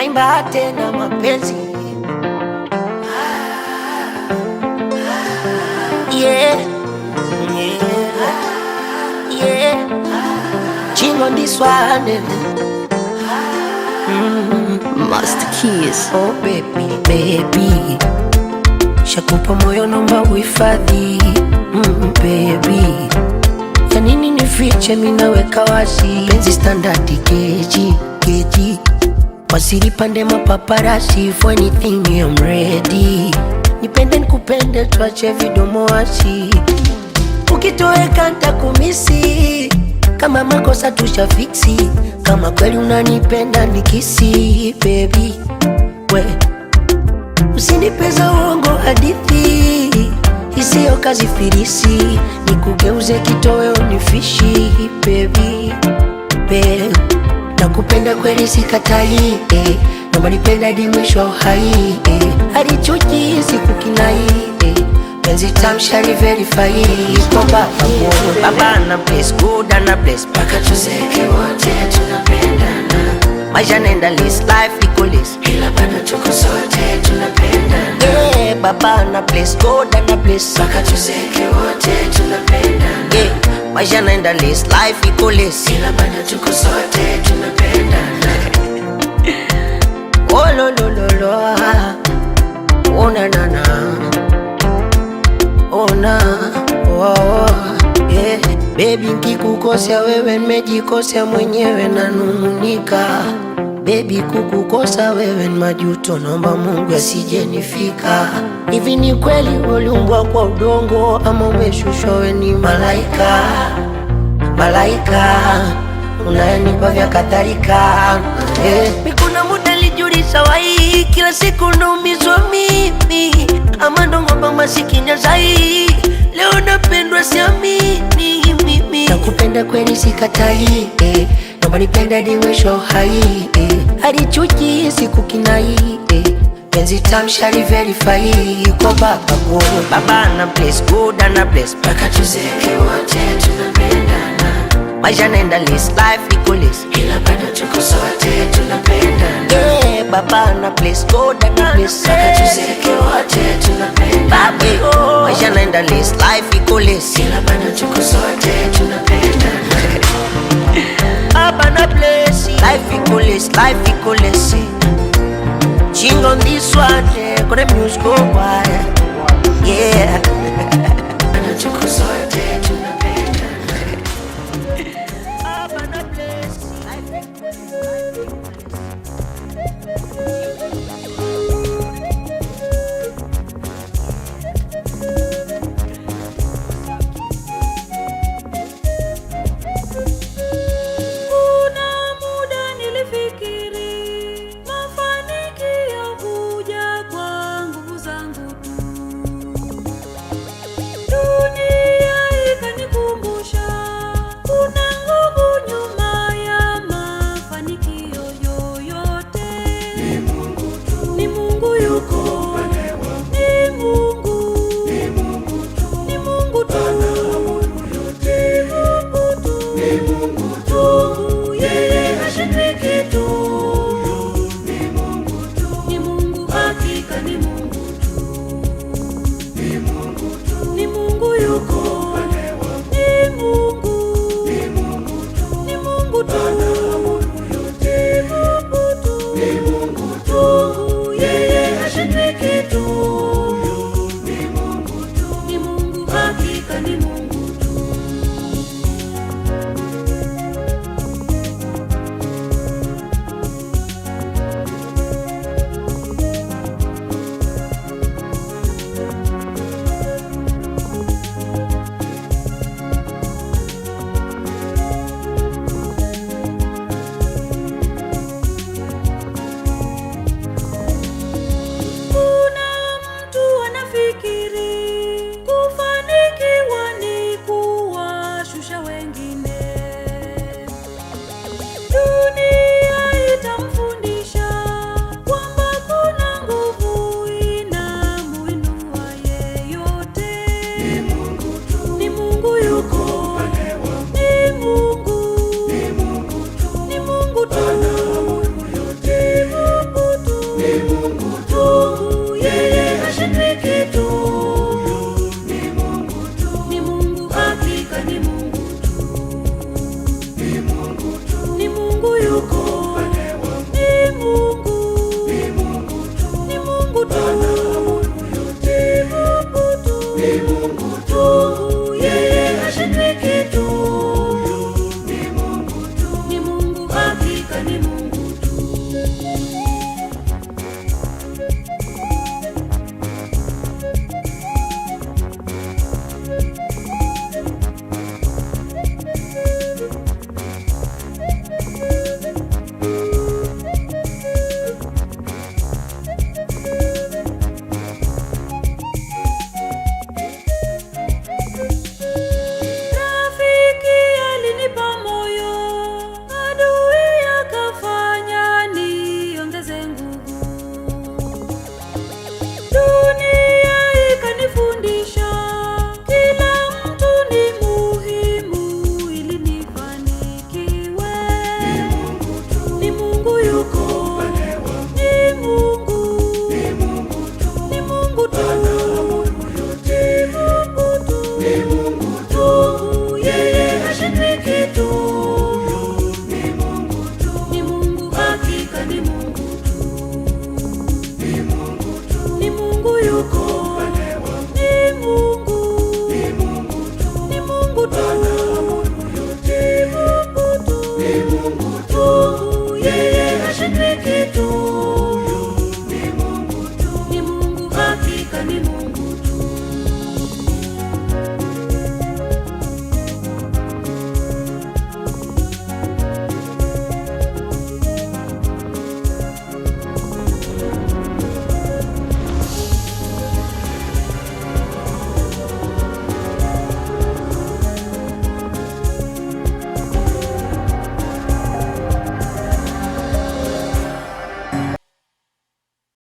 naimba tena mapenzi. Yeah, yeah, yeah. Ching on this one. Master Keys. Oh baby, baby, shakupa moyo nomba uhifadhi. Baby, ya nini nifiche minaweka wazi. Penzi standard keji, keji, wasiri pande mapaparasi. For anything I'm ready. Nipende nikupende tuache vidomo wazi. Ukitoweka nitakumisi, kama makosa tushafiksi. Kama kweli unanipenda nikisi. Baby, we usinipeza uongo hadithi isiyo kazi firisi. Nikugeuze kitoweo nifishi. Baby, babe, nakupenda kweli sikatai, naomba nipenda hadi mwisho wa uhai, hadi chuki sikukinai, penzi tamshari verify. Kwa baba na bless, good and bless, paka tuzeke wote tunapendana. Maisha nenda list, life iko list, ila bado tuko sote tunapendana. Baba na bless, good and bless, paka tuzeke wote tunapendana. Maisha nenda list, life iko list, ila bado tuko sote tunapendana. Oh lo lo lo lo, oh na na na, oh na, oh yeah. Baby, nkikukosea wewe nimejikosea mwenyewe nanung'unika. Baby, kukukosa wewe ni majuto, naomba Mungu asije nifika. Hivi ni kweli uliumbwa kwa udongo ama umeshushwa wewe ni malaika? Malaika unayenipa vya kadhalika. Mikuna muda lijulisha wai, kila siku naumizwa mimi, ama ndongo masikini zai. Leo napendwa siamini mimi. Nakupenda kweli sikatai, naomba nipenda hadi mwisho wa uhai, hadi chuki sikukinai, penzi tamshari verify. Kwa baba na bless, good and bless, paka tuzeke wote tunapendana. Maisha nenda list, life iko list, ila bado tuko sote tunapendana. Baba na bless, good and bless, paka tuzeke wote tunapendana. Maisha nenda list, life iko list, ila bado tuko sote tunapendana. Baba na bless, life iko list, life iko list. Ching on this one, got the music go wild, yeah.